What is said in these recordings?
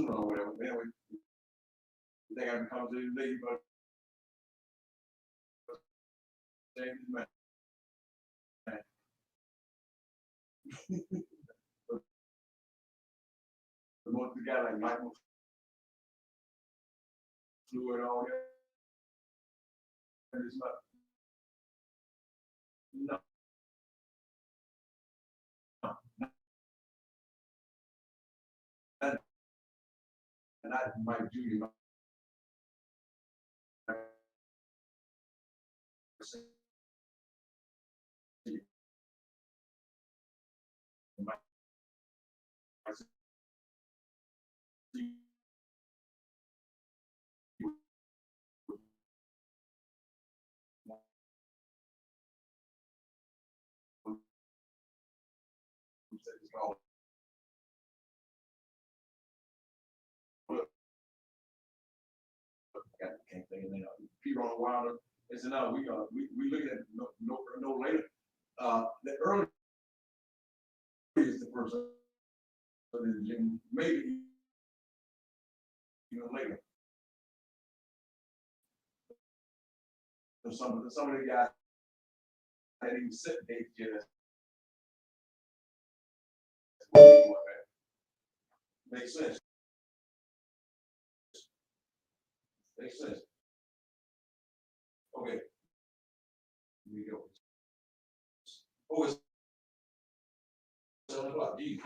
sooner or whatever. Then they got to come to the lady, but man. The most the guy like Michael flew and all that. And it's not, no, not Mike Jr. Can't think of that. Peter on Wilder. They said, no, we look at it no later. The early is the first, maybe even later. So some of the guys that even set dates yet. Makes sense. Makes sense. Okay. Here we go. Oh, it's 7 o'clock. Geez.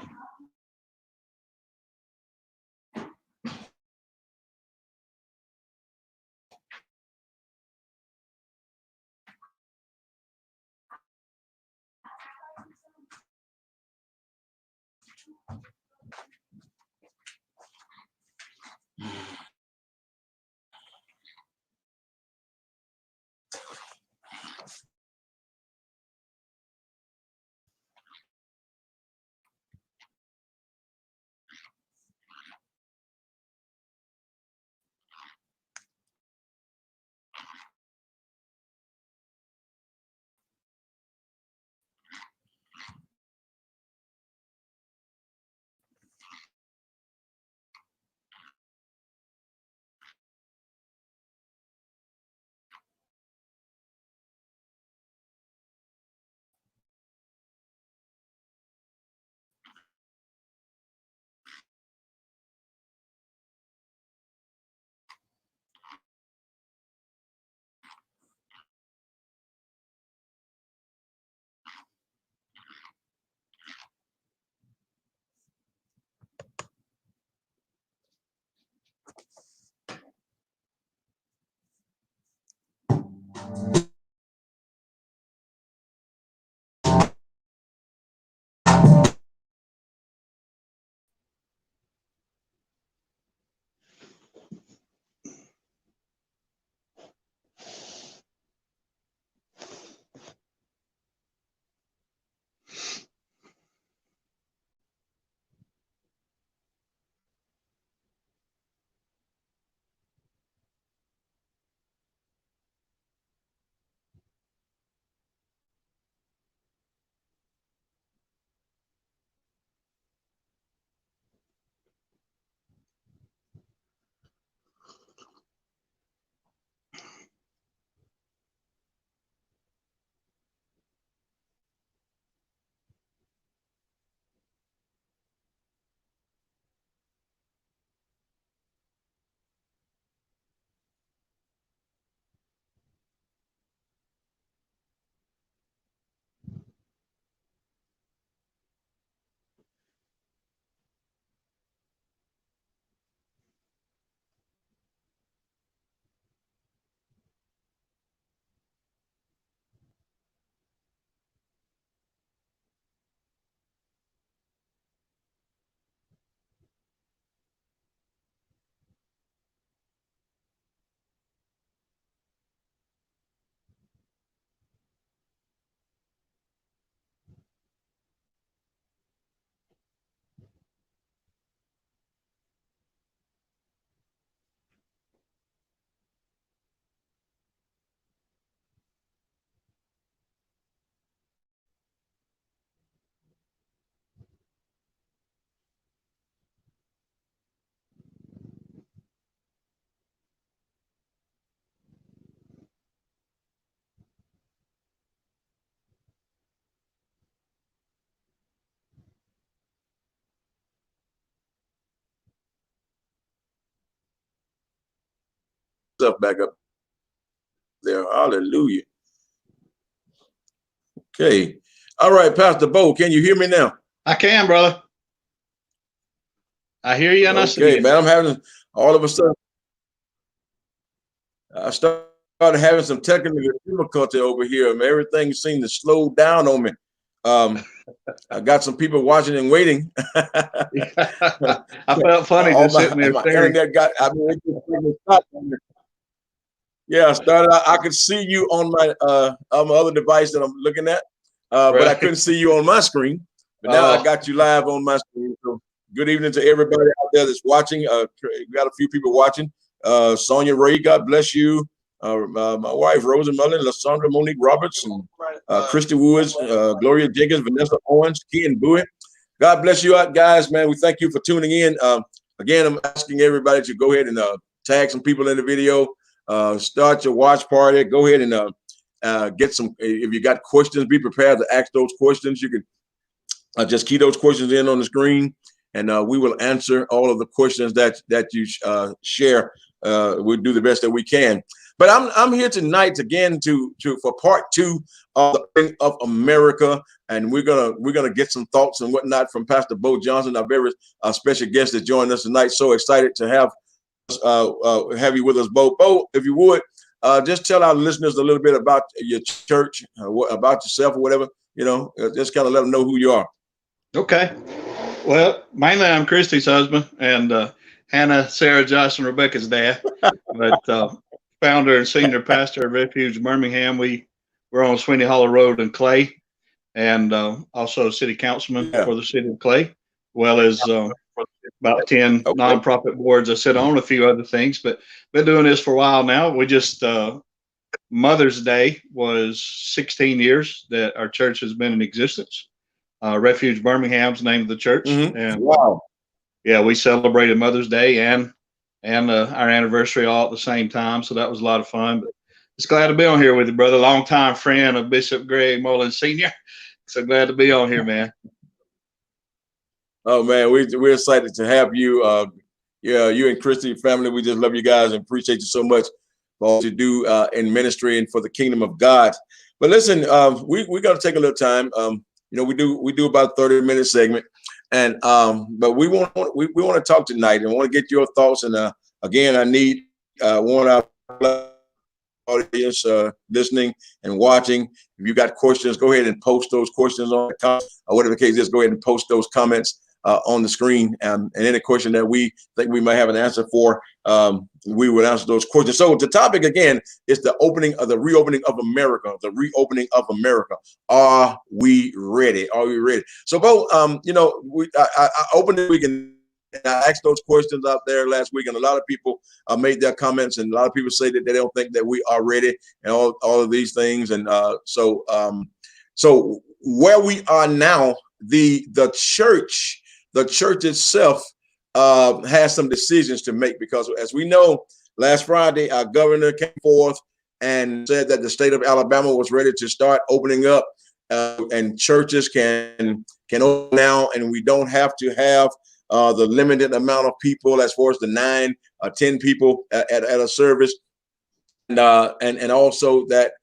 stuff back up there. Hallelujah. Okay. All right, Pastor Bo, can you hear me now? I can, brother. I hear you and I see you. Okay, man, I'm having all of a sudden, I started having some technical difficulty over here. Man, everything seemed to slow down on me. I got some people watching and waiting. I felt funny just sitting there staring. Internet got, I mean, it just stopped on me. Yeah, I started. I could see you on my other device that I'm looking at, but I couldn't see you on my screen. But now I got you live on my screen. So good evening to everybody out there that's watching. We got a few people watching. Sonia Ray, God bless you. My wife, Rosa Mullen, Lysandra Monique Roberts, and Christy Woods, Gloria Jenkins, Vanessa Owens, Ken Bowie. God bless you out, guys, man. We thank you for tuning in. Again, I'm asking everybody to go ahead and tag some people in the video. Start your watch party. Go ahead and get some. If you got questions, be prepared to ask those questions. You can just key those questions in on the screen, and we will answer all of the questions that you share. We'll do the best that we can. But I'm here tonight again for part 2 of the Opening of America, and we're gonna get some thoughts and whatnot from Pastor Bo Johnson, our very special guest that joined us tonight. So excited to have you with us, Bo. Bo, if you would, just tell our listeners a little bit about your church, about yourself or whatever, just kind of let them know who you are. Okay. Well, mainly I'm Christy's husband and Hannah, Sarah, Josh, and Rebecca's dad, but founder and senior pastor of Refuge Birmingham. We're on Sweeney Hollow Road in Clay, and also city councilman for the city of Clay, as well as about 10 nonprofit boards I sit on, a few other things, but been doing this for a while now. We just, Mother's Day was 16 years that our church has been in existence. Refuge Birmingham's the name of the church. Mm-hmm. And wow. Yeah, we celebrated Mother's Day and our anniversary all at the same time. So that was a lot of fun, but just glad to be on here with you, brother. Longtime friend of Bishop Greg Mullins Sr. So glad to be on here, man. Oh man, we're excited to have you. You and Christy family, we just love you guys and appreciate you so much for all you do in ministry and for the kingdom of God. But listen, we're gonna take a little time. We do about a 30-minute segment, and but we want to talk tonight and want to get your thoughts. And again, I need one of our audience listening and watching. If you got questions, go ahead and post those questions on the comments, or whatever the case is. Go ahead and post those comments on the screen, and any question that we think we might have an answer for, we will answer those questions. So the topic again is the reopening of America. The reopening of America. Are we ready? Are we ready? So, Bo, I opened the week and I asked those questions out there last week, and a lot of people made their comments, and a lot of people say that they don't think that we are ready, and all of these things. And so where we are now, the church itself has some decisions to make, because as we know, last Friday, our governor came forth and said that the state of Alabama was ready to start opening up, and churches can open now, and we don't have to have the limited amount of people as far as the 9 or 10 people at a service, and also that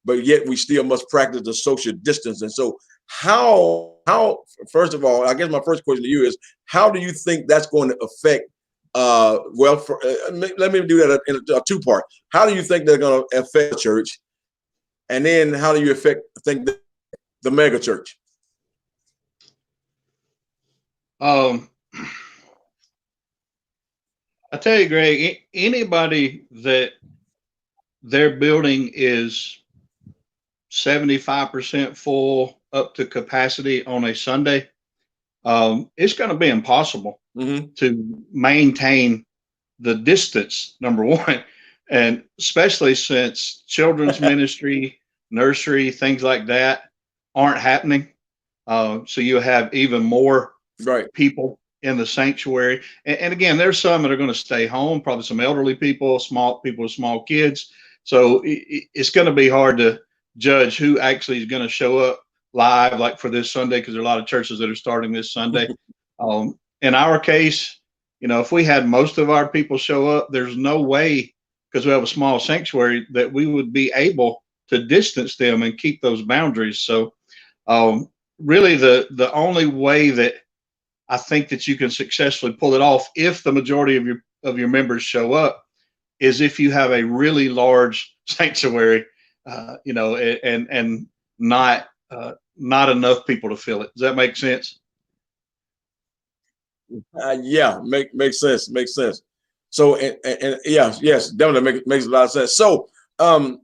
but yet we still must practice the social distance. And so how first of all, I guess my first question to you is, how do you think that's going to affect let me do that in a 2-part. How do you think they're going to affect the church, and then how do you think the mega church? I tell you, Greg, anybody that their building is 75% full up to capacity on a Sunday, it's going to be impossible to maintain the distance, number one, and especially since children's ministry, nursery, things like that aren't happening. So you have even more people in the sanctuary. And again, there's some that are going to stay home, probably some elderly people, small people with small kids. So it's going to be hard to judge who actually is going to show up live, like for this Sunday, because there are a lot of churches that are starting this Sunday. In our case, if we had most of our people show up, there's no way, because we have a small sanctuary, that we would be able to distance them and keep those boundaries. So really the only way that I think that you can successfully pull it off, if the majority of your members show up, is if you have a really large sanctuary, and not enough people to fill it. Does that make sense? Yeah, makes sense. Makes sense. So and yeah, yes, definitely makes a lot of sense. So I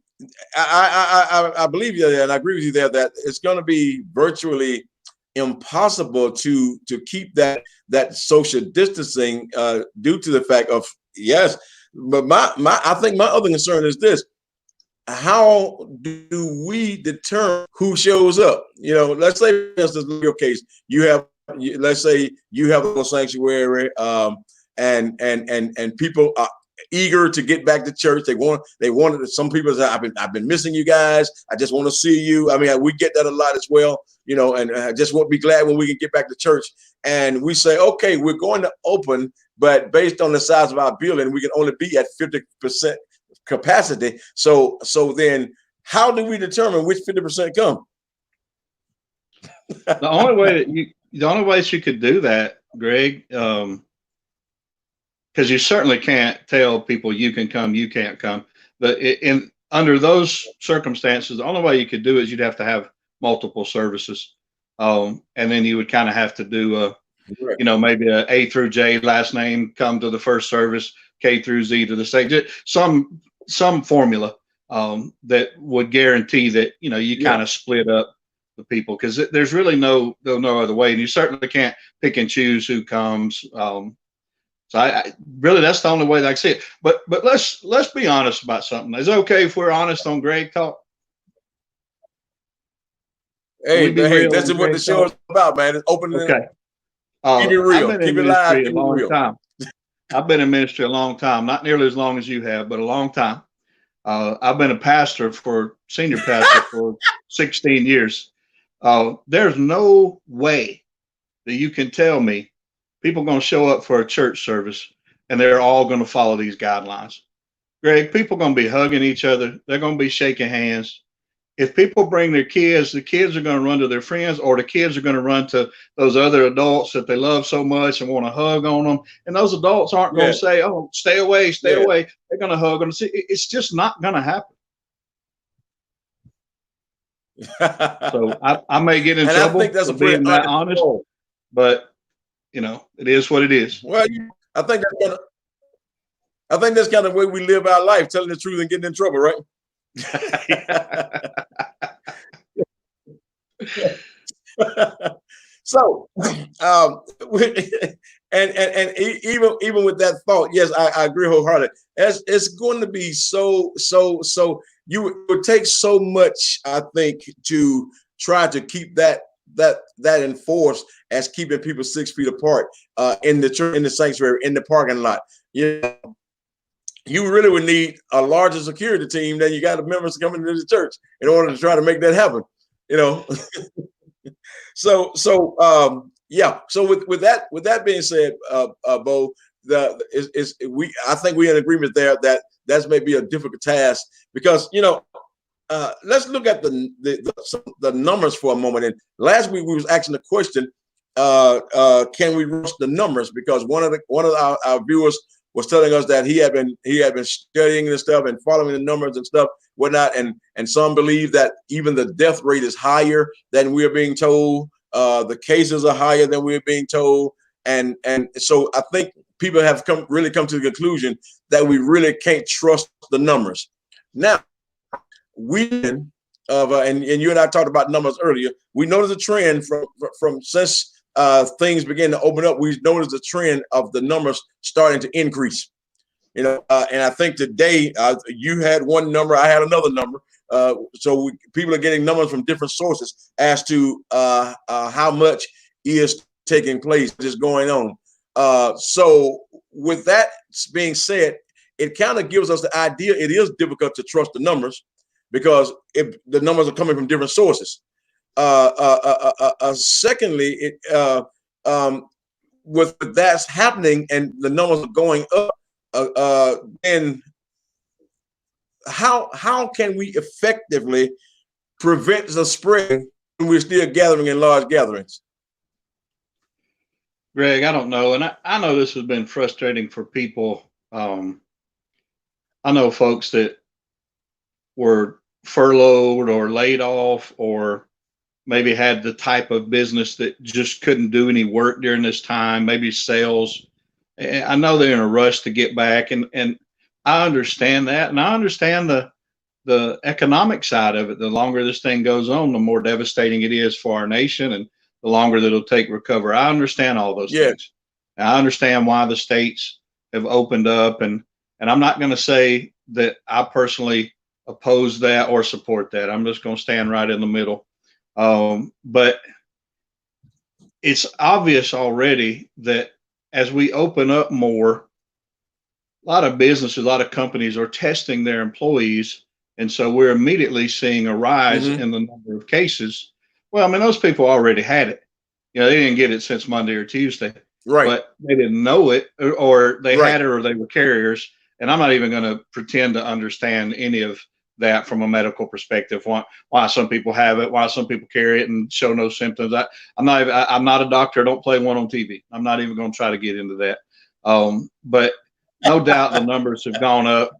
believe you there, and I agree with you there that it's going to be virtually impossible to keep that social distancing due to the fact of yes. But I think my other concern is this: how do we determine who shows up? Let's say, for instance, in your case, let's say you have a sanctuary, and people are eager to get back to church. They wanted. Some people say, I've been missing you guys. I just want to see you. I mean, we get that a lot as well. And I just won't be glad when we can get back to church. And we say, okay, we're going to open, but based on the size of our building, we can only be at 50% capacity. So then how do we determine which 50% come? The only way that you could do that, Greg, because you certainly can't tell people you can come, you can't come. But under those circumstances, the only way you could do is you'd have to have multiple services, and then you would kind of have to do maybe a A through J last name come to the first service, K through Z to the second. Some formula that would guarantee that you kind of split up the people, because there's really no other way, and you certainly can't pick and choose who comes. So I really, that's the only way that I see it. But let's be honest about something. Is it okay if we're honest on Greg Talk? Hey, that's what the show is about, man. It's opening. Okay. Keep it real. Keep it live. Keep it real. Time. I've been in ministry a long time, not nearly as long as you have, but a long time. I've been a senior pastor for 16 years. There's no way that you can tell me people are going to show up for a church service and they're all going to follow these guidelines. Greg, people are going to be hugging each other. They're going to be shaking hands. If people bring their kids, the kids are going to run to their friends, or the kids are going to run to those other adults that they love so much and want to hug on them. And those adults aren't going to say, "Oh, stay away, stay away." They're going to hug them. It's just not going to happen. So I may get in trouble for being that honest, but it is what it is. Well, I think that's kind of the way we live our life, telling the truth and getting in trouble, right? So and even with that thought, yes, I agree wholeheartedly. It's going to be so you would take so much, I think, to try to keep that enforced as keeping people 6 feet apart in the church, in the sanctuary, in the parking lot. You really would need a larger security team than you got of members coming into the church in order to try to make that happen. So with that being said, Bo, I think we're in agreement there that may be a difficult task, because let's look at the numbers for a moment. And last week we was asking the question, can we rush the numbers? Because one of our viewers was telling us that he had been studying and stuff and following the numbers and stuff, whatnot, and some believe that even the death rate is higher than we're being told. The cases are higher than we're being told, and so I think people have come to the conclusion that we really can't trust the numbers. Now, and you and I talked about numbers earlier. We noticed a trend from since things began to open up. We noticed a trend of the numbers starting to increase. And I think today you had one number, I had another number. So people are getting numbers from different sources as to how much is taking place, is going on. So with that being said, it kind of gives us the idea it is difficult to trust the numbers, because if the numbers are coming from different sources. Secondly, with that's happening and the numbers are going up, then how can we effectively prevent the spread when we're still gathering in large gatherings? Greg, I don't know. And I know this has been frustrating for people. I know folks that were furloughed or laid off, or maybe had the type of business that just couldn't do any work during this time, maybe sales. And I know they're in a rush to get back. And I understand that. And I understand the economic side of it. The longer this thing goes on, the more devastating it is for our nation, and the longer that it'll take to recover. I understand all those things. And I understand why the states have opened up, and I'm not going to say that I personally oppose that or support that. I'm just going to stand right in the middle. But it's obvious already that as we open up more, a lot of businesses, a lot of companies are testing their employees. And so we're immediately seeing a rise in the number of cases. Well, I mean, those people already had it. You know, they didn't get it since Monday or Tuesday, Right. but they didn't know it, or they had it, or they were carriers. And I'm not even going to pretend to understand any of that from a medical perspective. Why some people have it, why some people carry it and show no symptoms. I'm not a doctor. I don't play one on TV. I'm not even going to try to get into that. But no doubt the numbers have gone up.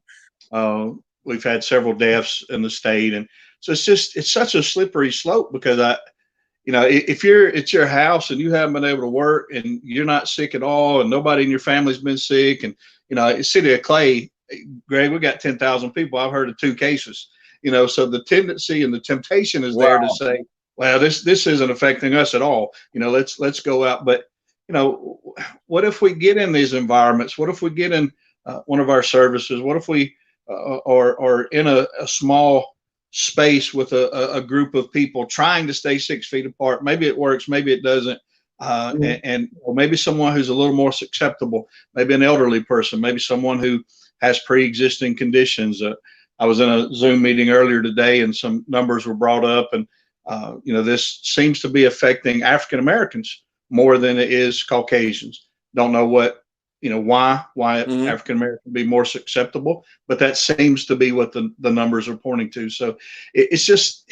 We've had several deaths in the state, and so it's such a slippery slope, because if you're at your house and you haven't been able to work and you're not sick at all, and nobody in your family's been sick, and City of Clay, Greg, we got 10,000 people. I've heard of 2 cases. So the tendency and the temptation is there to say, well, this isn't affecting us at all. Let's go out. But what if we get in these environments? What if we get in one of our services? What if we or in a small space with a group of people trying to stay 6 feet apart? Maybe it works, maybe it doesn't. Or maybe someone who's a little more susceptible, maybe an elderly person, maybe someone who has pre-existing conditions. I was in a Zoom meeting earlier today, and some numbers were brought up, and this seems to be affecting African Americans more than it is Caucasians. Don't know why African Americans be more susceptible, but that seems to be what the numbers are pointing to. So it's just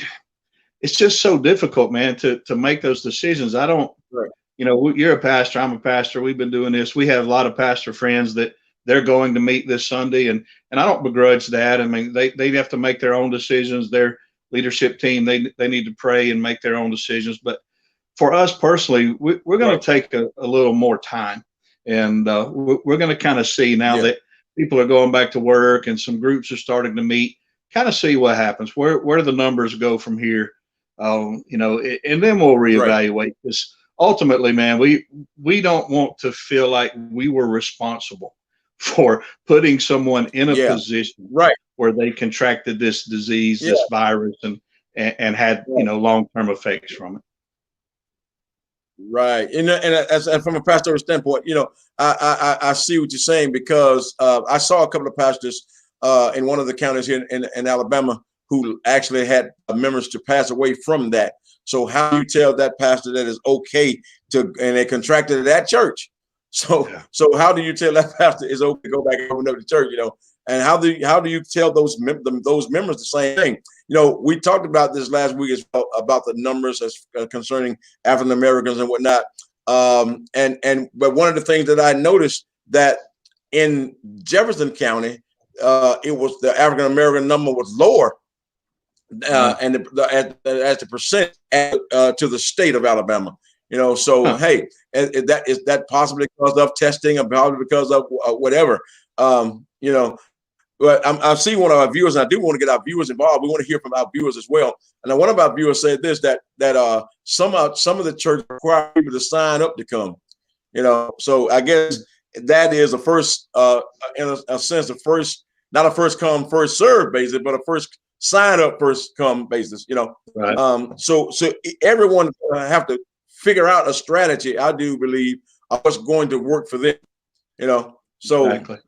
so difficult, man, to make those decisions. I don't, you're a pastor, I'm a pastor. We've been doing this. We have a lot of pastor friends that they're going to meet this Sunday, and I don't begrudge that. I mean, they have to make their own decisions. Their leadership team, they need to pray and make their own decisions. But for us personally, we're going to take a little more time, and we're going to kind of see now that people are going back to work and some groups are starting to meet, kind of see what happens, where the numbers go from here, and then we'll reevaluate this. Ultimately, man, we don't want to feel like we were responsible for putting someone in a position where they contracted this disease, this virus, and had long-term effects from it. Right. And from a pastoral standpoint, I see what you're saying, because I saw a couple of pastors in one of the counties here in Alabama who actually had members to pass away from that. So how do you tell that pastor that is okay and they contracted it at church? So how do you tell that pastor it's okay to go back and open up the church? And how do you tell those members the same thing? We talked about this last week as well, about the numbers as concerning African Americans and whatnot. But one of the things that I noticed that in Jefferson County, it was the African American number was lower, and as the percent to the state of Alabama. So hey, is that possibly because of testing, or probably because of whatever? But I see one of our viewers, and I do want to get our viewers involved. We want to hear from our viewers as well. And one of our viewers said this, that some of the church require people to sign up to come. So I guess that is a first, in a sense, not a first come, first serve basis, but a first sign up, first come basis. So everyone have to figure out a strategy, I do believe, of what's going to work for them. So. Exactly.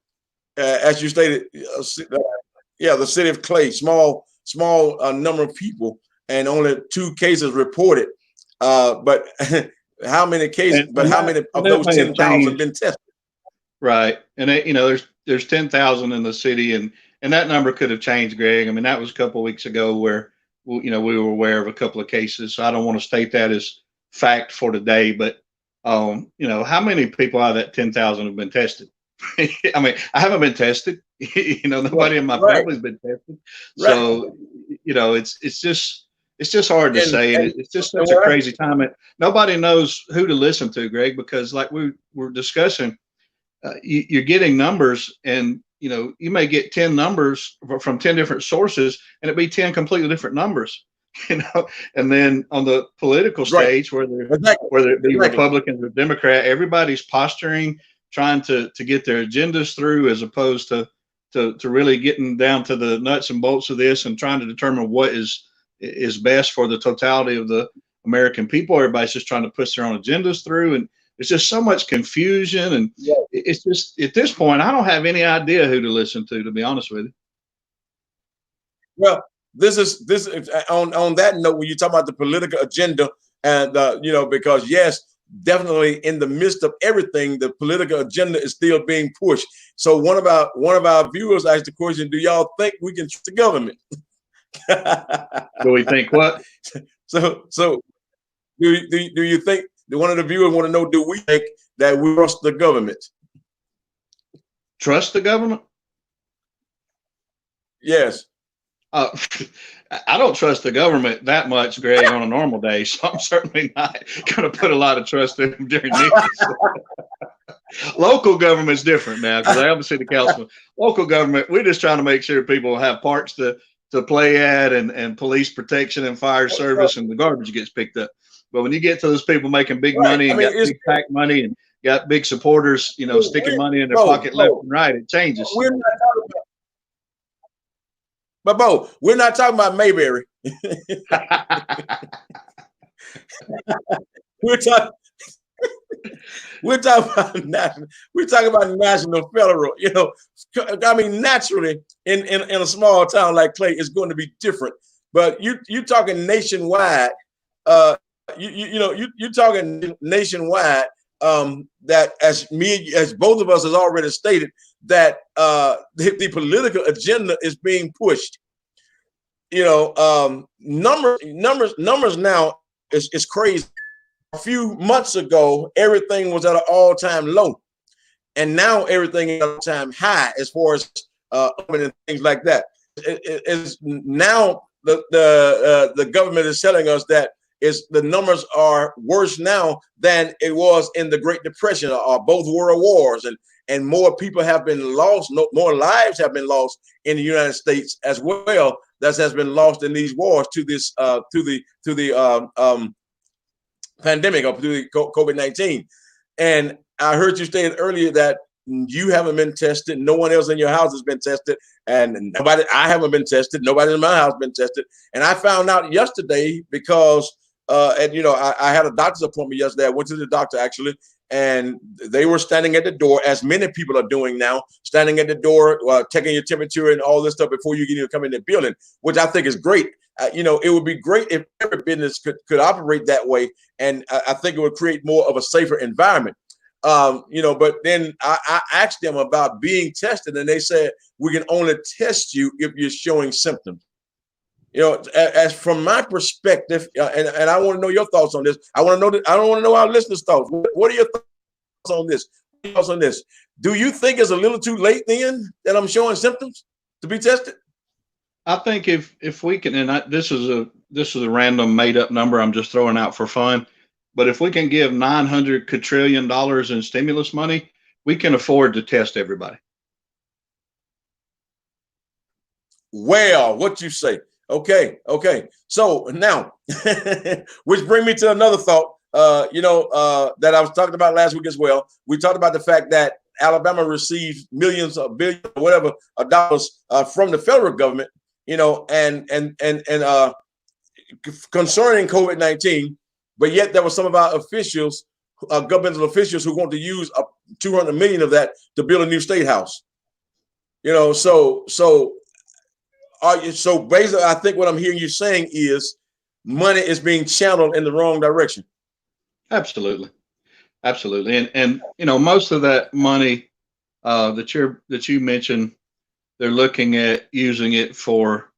As you stated, the City of Clay, small number of people, and only 2 cases reported. But how many cases, but how many of those 10,000 been tested? Right. And there's 10,000 in the city, and that number could have changed, Greg. I mean, that was a couple of weeks ago where, we were aware of a couple of cases. So I don't want to state that as fact for today, but, how many people out of that 10,000 have been tested? I mean, I haven't been tested, nobody in my family's been tested. So, it's just hard to say. And it's just such a crazy time. And nobody knows who to listen to, Greg, because like we were discussing, you're getting numbers, and you may get 10 numbers from 10 different sources, and it'd be 10 completely different numbers. And then on the political stage, whether it be Republicans or Democrat, everybody's posturing, trying to get their agendas through, as opposed to really getting down to the nuts and bolts of this and trying to determine what is best for the totality of the American people. Everybody's just trying to push their own agendas through, and there's just so much confusion. And it's just, at this point, I don't have any idea who to listen to be honest with you. Well, this is on that note, when you talk about the political agenda, and because yes, definitely in the midst of everything, the political agenda is still being pushed. So one of our viewers asked the question: do y'all think we can trust the government? Do we think what? So do you think? One of the viewers want to know: do we think that we trust the government? Trust the government? Yes. I don't trust the government that much, Greg, on a normal day, so I'm certainly not going to put a lot of trust in them during news. Local government's different now, because I am a city councilman. Local government, we're just trying to make sure people have parks to play at, and police protection and fire service, and the garbage gets picked up. But when you get to those people making big money and got big PAC money and got big supporters, sticking money in their pocket left and right, it changes. We're not talking about, but Bo, we're not talking about Mayberry. We're talking about national. We're talking about national, federal. I mean, naturally, in a small town like Clay, it's going to be different. But you're talking nationwide. You're talking nationwide. That as both of us has already stated, that the political agenda is being pushed. Numbers now is crazy. A few months ago, everything was at an all-time low, and now everything is at an all-time high as far as and things like that. Is now the government is telling us that the numbers are worse now than it was in the Great Depression or both World Wars, and more people have been lost, more lives have been lost in the United States as well that has been lost in these wars to this to the pandemic, or through the COVID-19. And I heard you stated earlier that you haven't been tested, no one else in your house has been tested, and I haven't been tested, nobody in my house has been tested. And I found out yesterday because I had a doctor's appointment yesterday. I went to the doctor actually, and they were standing at the door, as many people are doing now, standing at the door, taking your temperature and all this stuff before you can even come in the building, which I think is great. It would be great if every business could operate that way, and I think it would create more of a safer environment. But then I asked them about being tested, and they said we can only test you if you're showing symptoms. As from my perspective, and I want to know your thoughts on this. I want to know that. I don't want to know our listeners' thoughts. What are your thoughts on this? Do you think it's a little too late then that I'm showing symptoms to be tested? I think if we can, and this is a random made up number I'm just throwing out for fun, but if we can give $900 quadrillion in stimulus money, we can afford to test everybody. Well, what you say? Okay. So now, which brings me to another thought. That I was talking about last week as well. We talked about the fact that Alabama received millions of billions, whatever, dollars from the federal government. And concerning COVID-19, but yet there were some of our officials, governmental officials, who want to use $200 million of that to build a new state house. So basically, I think what I'm hearing you saying is money is being channeled in the wrong direction. Absolutely. Absolutely. And you know, most of that money that you mentioned, they're looking at using it for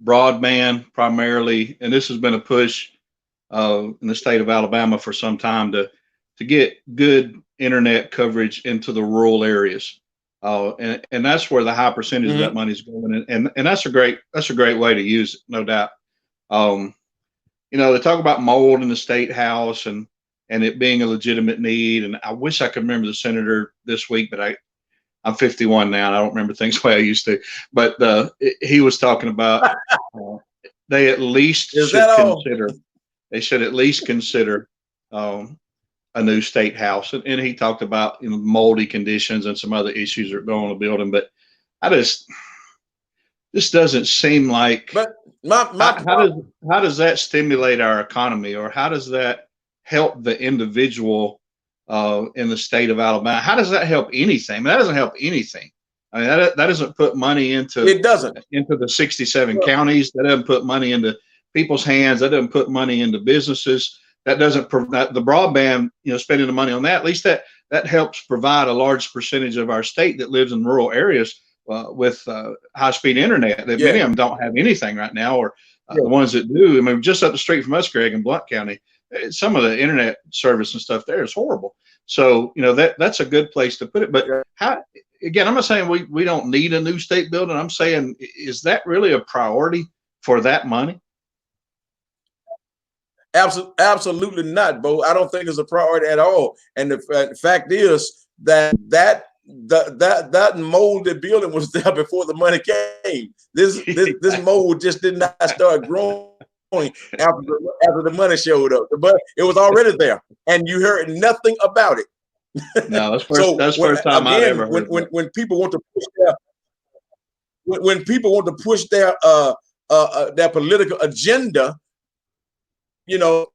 broadband primarily, and this has been a push in the state of Alabama for some time to get good internet coverage into the rural areas. And that's where the high percentage of that Hmm. money is going, and that's a great way to use it, no doubt. Um, you know, they talk about mold in the state house and it being a legitimate need. And I wish I could remember the senator this week, but I'm 51 now and I don't remember things the way I used to. But he was talking about uh, they at least Is that all? they should at least consider um, a new state house. And he talked about, you know, moldy conditions and some other issues that are going on in the building. But I just this doesn't seem like But my how, how does how does that stimulate our economy, or how does that help the individual in the state of Alabama? How does that help anything? I mean, that doesn't help anything. I mean, that doesn't put money it doesn't. into the 67 Well, counties. That doesn't put money into people's hands. That doesn't put money into businesses. That doesn't the broadband. You know, spending the money on that. At least that helps provide a large percentage of our state that lives in rural areas with high-speed internet. That yeah, many of them don't have anything right now, or the yeah. ones that do. I mean, just up the street from us, Greg, in Blount County, some of the internet service and stuff there is horrible. So you know that's a good place to put it. But Yeah. how? Again, I'm not saying we don't need a new state building. I'm saying, is that really a priority for that money? Absolutely not, Bo. I don't think it's a priority at all. And the fact is that molded building was there before the money came. This mold just did not start growing after the money showed up. But it was already there, and you heard nothing about it. No, So that's first time I'd again, ever heard that. when people want to push when people want to push their political agenda, you know,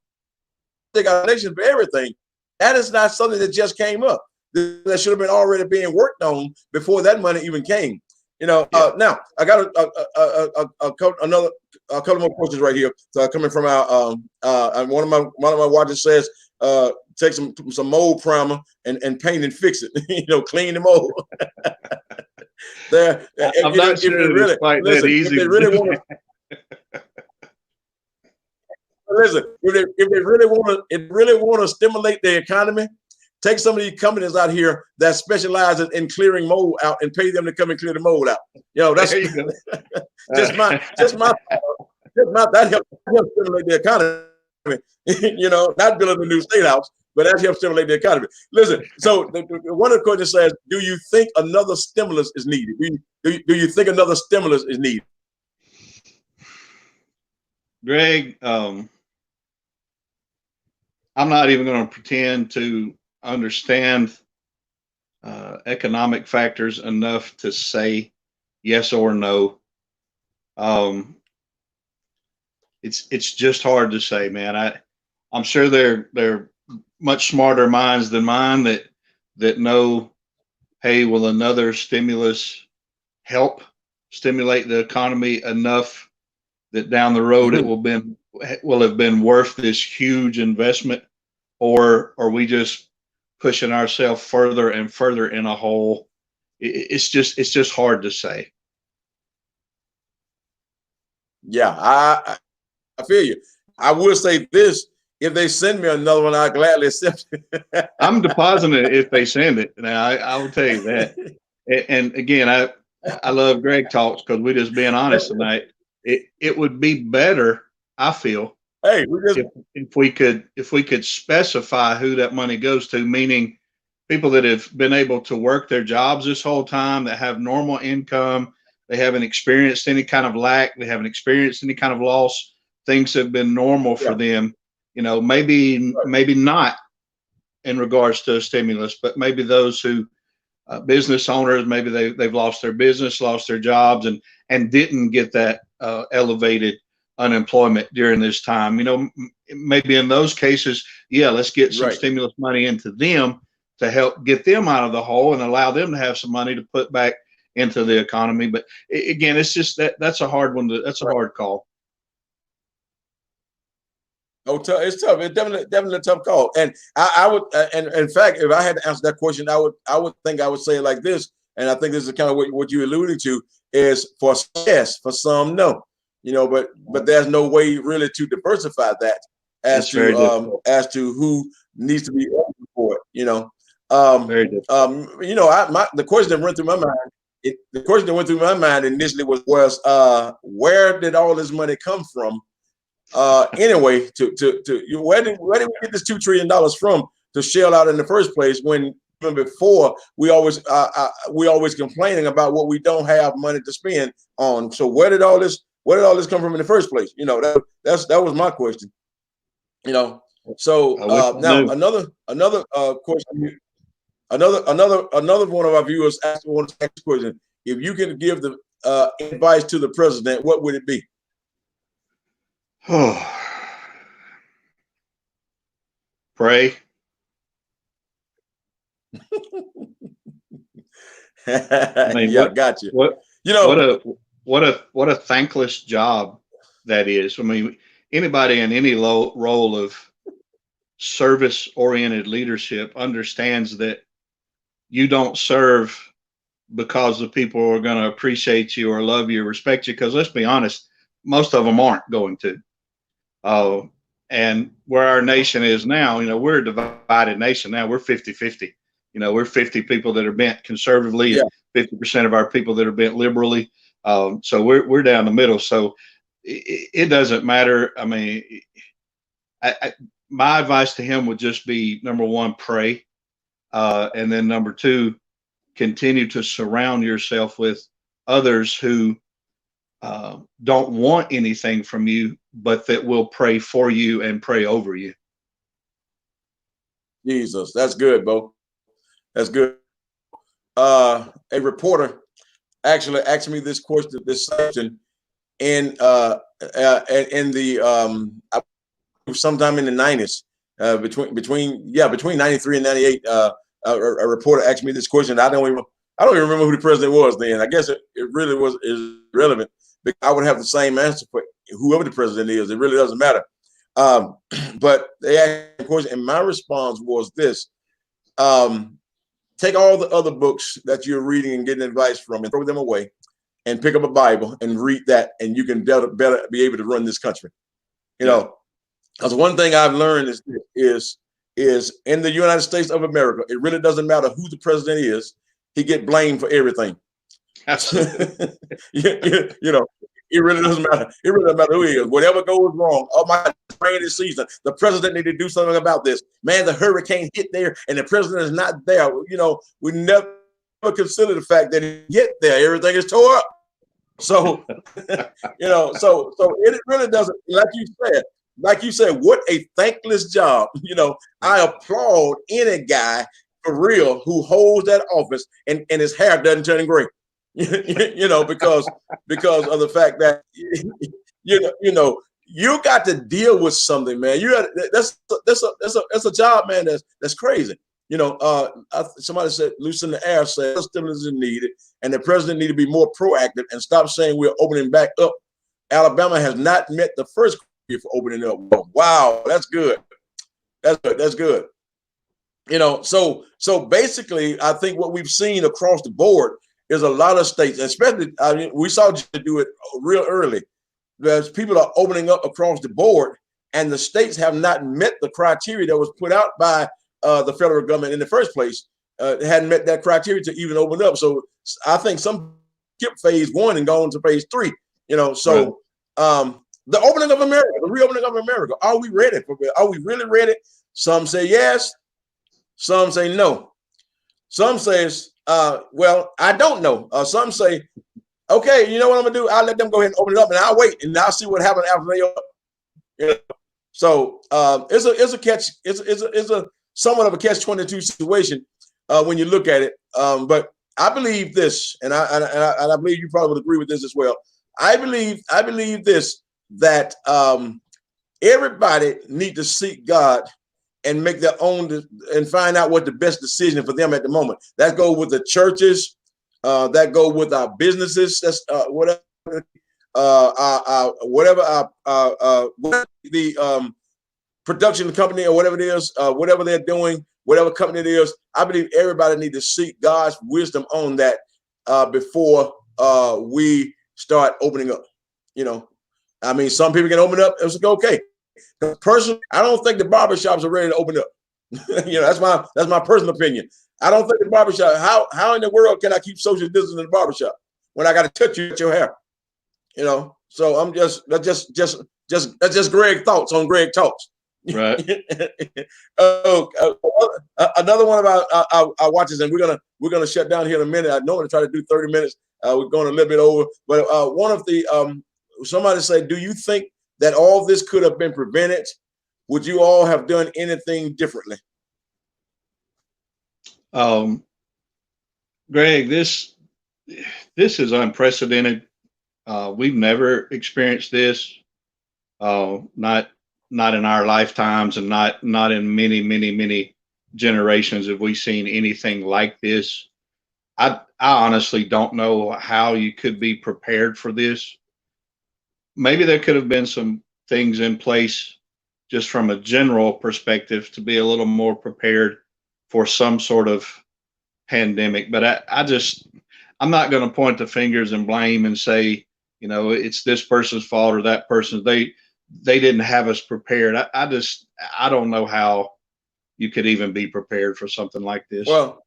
they got elections for everything. That is not something that just came up. That should have been already being worked on before that money even came. You know, Yeah. now I got a couple more questions right here. So coming from our one of my watches says, take some mold primer and paint and fix it. You know, clean the mold. There, I'm not if they sure that really it's quite that listen, if easy they to really do want that. to listen, if they really want to stimulate the economy, take some of these companies out here that specialize in clearing mold out and pay them to come and clear the mold out. You know, that's There you go. just my that helps stimulate the economy. You know, not building a new state house, but that helps stimulate the economy. Listen, so one of the questions says, do you think another stimulus is needed? Do you think another stimulus is needed? Greg, I'm not even going to pretend to understand economic factors enough to say yes or no. Um, it's just hard to say, man. I'm sure they're much smarter minds than mine that know, hey, will another stimulus help stimulate the economy enough that down the road it will have been worth this huge investment, or are we just pushing ourselves further and further in a hole? It's just hard to say. Yeah, I feel you. I will say this: if they send me another one, I'll gladly accept it. I'm depositing it if they send it. Now I will tell you that. And again, I love Greg talks because we're just being honest tonight. It would be better, I feel, Hey, we just if we could specify who that money goes to, meaning people that have been able to work their jobs this whole time, that have normal income, they haven't experienced any kind of lack, they haven't experienced any kind of loss. Things have been normal for yeah, them. You know, maybe not in regards to a stimulus, but maybe those who business owners, maybe they've lost their business, lost their jobs, and didn't get that elevated unemployment during this time. You know, maybe in those cases, yeah, let's get some right. stimulus money into them to help get them out of the hole and allow them to have some money to put back into the economy. But again, it's just that's a hard one. That's a Right. hard call. It's tough. It's definitely a tough call. And I would, and in fact, if I had to answer that question, I would think I would say it like this. And I think this is kind of what you're alluding to is for yes, for some no, but there's no way really to diversify that as to who needs to be eligible for it. Very difficult. The question that went through my mind, the question that went through my mind initially was where did all this money come from? Anyway, where did we get this $2 trillion from to shell out in the first place? When even before we always complaining about what we don't have money to spend on. So where did all this come from in the first place? That was my question. So now another question. Another one of our viewers asked one question: if you can give the advice to the president, what would it be? Pray. Yeah, got you. What a thankless job that is. I mean, anybody in any role of service-oriented leadership understands that you don't serve because the people are going to appreciate you or love you or respect you. Because let's be honest, most of them aren't going to. And where our nation is now, we're a divided nation now. We're 50-50. We're 50 people that are bent conservatively, and 50% of our people that are bent liberally. So we're down the middle. So it doesn't matter. I mean, my advice to him would just be, number one, pray. And then number two, continue to surround yourself with others who don't want anything from you, but that will pray for you and pray over you. Jesus, that's good, Bo. That's good. A reporter actually asked me this question, this section, in the sometime in the 90s, between 93 and 98. A reporter asked me this question. I don't even remember who the president was then. I guess it really is irrelevant, because I would have the same answer for whoever the president is. It really doesn't matter. But they asked a question, and my response was this: take all the other books that you're reading and getting advice from and throw them away, and pick up a Bible and read that, and you can better be able to run this country. Because one thing I've learned is in the United States of America, it really doesn't matter who the president is; he get blamed for everything. Absolutely. It really doesn't matter. It really doesn't matter who he is. Whatever goes wrong, oh my, rainy season, the president need to do something about this. Man, the hurricane hit there and the president is not there. We never consider the fact that he get there, everything is tore up. So, so it really doesn't, like you said, what a thankless job. I applaud any guy for real who holds that office and his hair doesn't turn gray. Because of the fact that you got to deal with something, man. That's a job, man. That's crazy. Somebody said, Lucinda Ayers said, stimulus is needed, and the president need to be more proactive and stop saying we're opening back up. Alabama has not met the first criteria for opening up. Wow, that's good. That's good. So basically, I think what we've seen across the board is a lot of states, especially, we saw Georgia do it real early. There's people are opening up across the board, and the states have not met the criteria that was put out by the federal government in the first place. Hadn't met that criteria to even open up. So I think some skipped phase 1 and gone to phase 3. So right. The opening of America, the reopening of America, are we ready for it? Are we really ready? Some say yes, some say no. Some says, well, I don't know. Some say, okay, you know what I'm gonna do? I'll let them go ahead and open it up, and I'll wait, and I'll see what happens after they open. So it's a catch. It's a somewhat of a catch-22 situation when you look at it. But I believe this, and I believe you probably would agree with this as well. I believe this, that everybody need to seek God and make their own and find out what the best decision for them at the moment. That go with the churches, that go with our businesses. That's whatever the production company or whatever it is, whatever they're doing, whatever company it is, I believe everybody needs to seek God's wisdom on that before we start opening up. You know, I mean, some people can open up. It's like, okay. Personally, I don't think the barbershops are ready to open up. You know, that's my personal opinion. I don't think the barbershop. How in the world can I keep social distance in the barbershop when I got to touch you at your hair? You know, so I'm that's just Greg thoughts on Greg Talks. Right. Another one of our watches, and we're gonna shut down here in a minute. I normally try to do 30 minutes. We're going a little bit over, but one of the somebody said, do you think that all this could have been prevented? Would you all have done anything differently? Greg, this is unprecedented. We've never experienced this. Not in our lifetimes, and not in many generations have we seen anything like this. I honestly don't know how you could be prepared for this. Maybe there could have been some things in place just from a general perspective to be a little more prepared for some sort of pandemic. But I'm not going to point the fingers and blame and say, you know, it's this person's fault or that person's. They didn't have us prepared. I don't know how you could even be prepared for something like this. Well,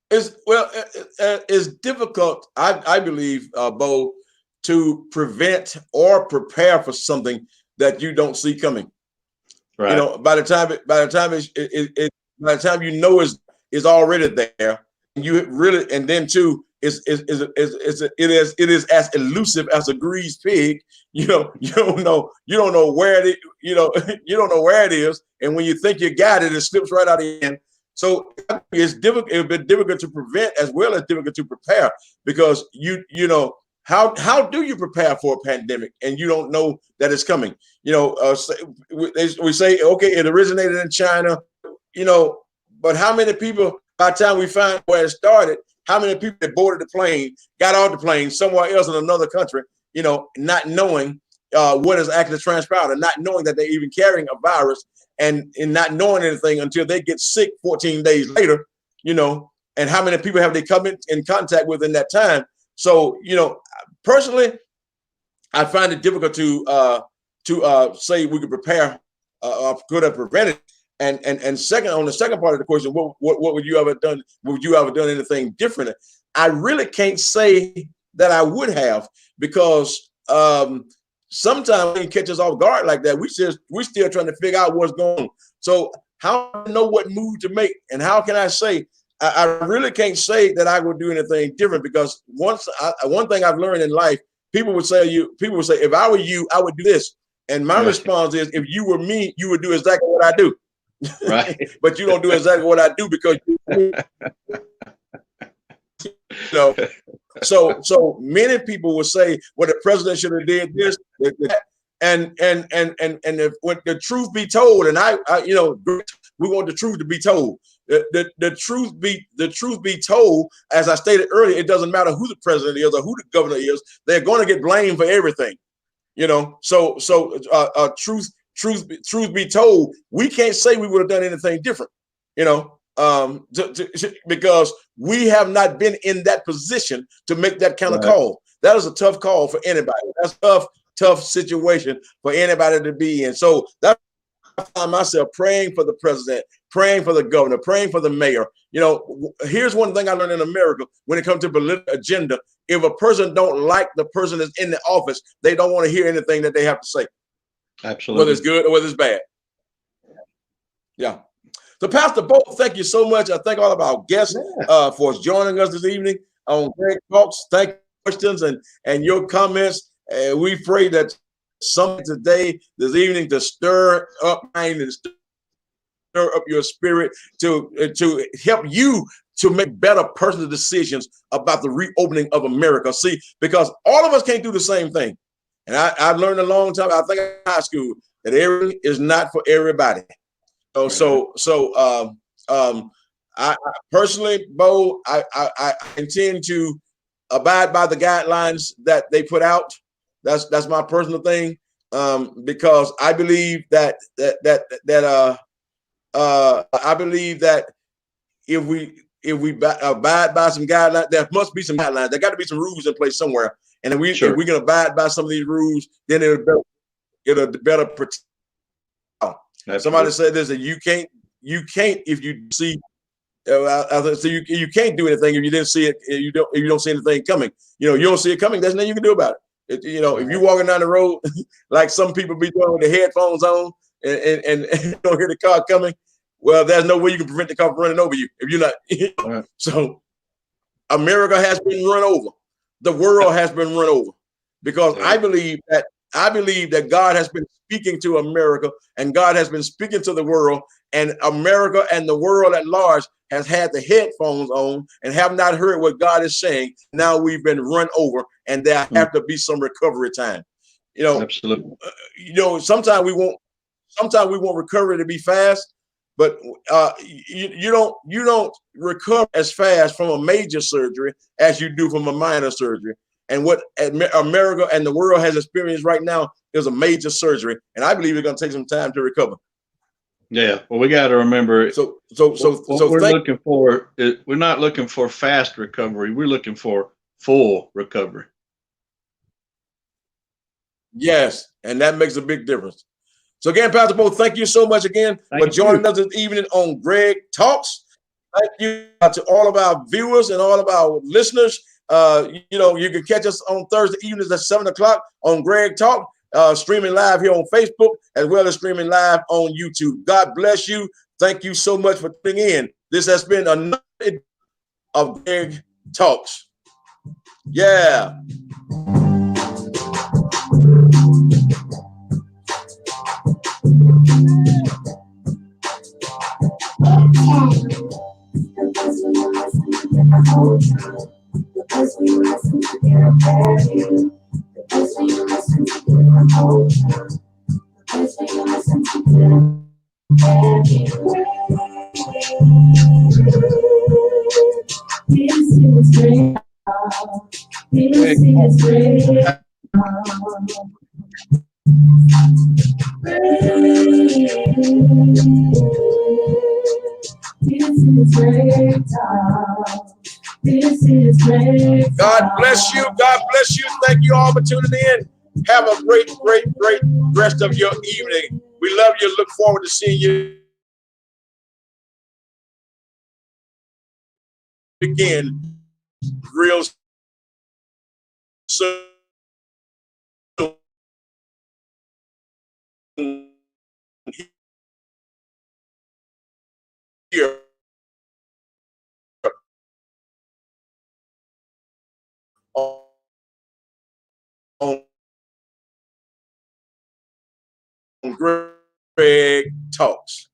it's difficult, I believe, Bo, to prevent or prepare for something that you don't see coming. Right. You know, by the time you know is already there, you really, and then too, it is as elusive as a greased pig. You know, you don't know where it, you don't know where it is, and when you think you got it, it slips right out of your hand. So it's difficult. It's been difficult to prevent as well as difficult to prepare, because you know how do you prepare for a pandemic and you don't know that it's coming? You know, we say, okay, it originated in China, you know, but how many people, by the time we find where it started, how many people that boarded the plane, got off the plane somewhere else in another country, you know, not knowing what is actually transpired, and not knowing that they're even carrying a virus, and not knowing anything until they get sick 14 days later, you know, and how many people have they come in contact with in that time? So, you know, personally, I find it difficult to say we could prepare or could have prevented. And second, on the second part of the question, what would you ever done? Would you ever done anything different? I really can't say that I would have, because sometimes when it catches off guard like that, we're still trying to figure out what's going on. So how do I know what move to make? And how can I say? I really can't say that I would do anything different, because one thing I've learned in life, people would say, if I were you, I would do this. And my response is, if you were me, you would do exactly what I do. Right. But you don't do exactly what I do, because you know. So many people would say, well, the president should have did this, and if when the truth be told, and I you know, we want the truth to be told. The truth be told, as I stated earlier, it doesn't matter who the president is or who the governor is, they're going to get blamed for everything. You know, so truth be told, we can't say we would have done anything different, you know, because we have not been in that position to make that kind of call. That is a tough call for anybody. That's a tough situation for anybody to be in. So that's why I find myself praying for the president, praying for the governor, praying for the mayor. You know, here's one thing I learned in America when it comes to political agenda. If a person don't like the person that's in the office, they don't want to hear anything that they have to say. Absolutely. Whether it's good or whether it's bad. Yeah. So Pastor Bo, thank you so much. I thank all of our guests for joining us this evening on Greg Talks. Thank you for questions and your comments. We pray that something today, this evening, to stir up mind and stir up your spirit to help you to make better personal decisions about the reopening of America. See, because all of us can't do the same thing. And I've learned a long time, I think in high school, that everything is not for everybody. So I personally, Bo, I intend to abide by the guidelines that they put out, That's my personal thing. Because I believe that I believe that if we abide by some guidelines, there must be some guidelines. There got to be some rules in place somewhere. And if we can abide by some of these rules, then it'll better protect. Somebody said this, that you can't if you see. So you can't do anything if you didn't see it. If you don't see anything coming. You don't see it coming. There's nothing you can do about it. If you're walking down the road like some people be doing with the headphones on and you don't hear the car coming, well, there's no way you can prevent the car from running over you if you're not. Right. So America has been run over. The world has been run over because I believe that God has been speaking to America and God has been speaking to the world, and America and the world at large has had the headphones on and have not heard what God is saying. Now we've been run over, and there have to be some recovery time. Absolutely. Sometimes we want recovery to be fast, but you don't recover as fast from a major surgery as you do from a minor surgery. And what America and the world has experienced right now is a major surgery, and I believe it's going to take some time to recover. Yeah, well, we got to remember. What we're looking for is we're not looking for fast recovery. We're looking for full recovery. Yes, and that makes a big difference. So again, Pastor Bo, thank you so much again for joining us this evening on Greg Talks. Thank you to all of our viewers and all of our listeners. You can catch us on Thursday evenings at 7 o'clock on Greg Talk, streaming live here on Facebook, as well as streaming live on YouTube. God bless you. Thank you so much for tuning in. This has been another of Greg Talks. Yeah. Because we listen to their value. Because we listen to their culture. Because we listen to their value. This is great. This is great. This is great. This is great. God bless you. God bless you. Thank you all for tuning in. Have a great, great, great rest of your evening. We love you. Look forward to seeing you again real soon. Here. On Greg Talks.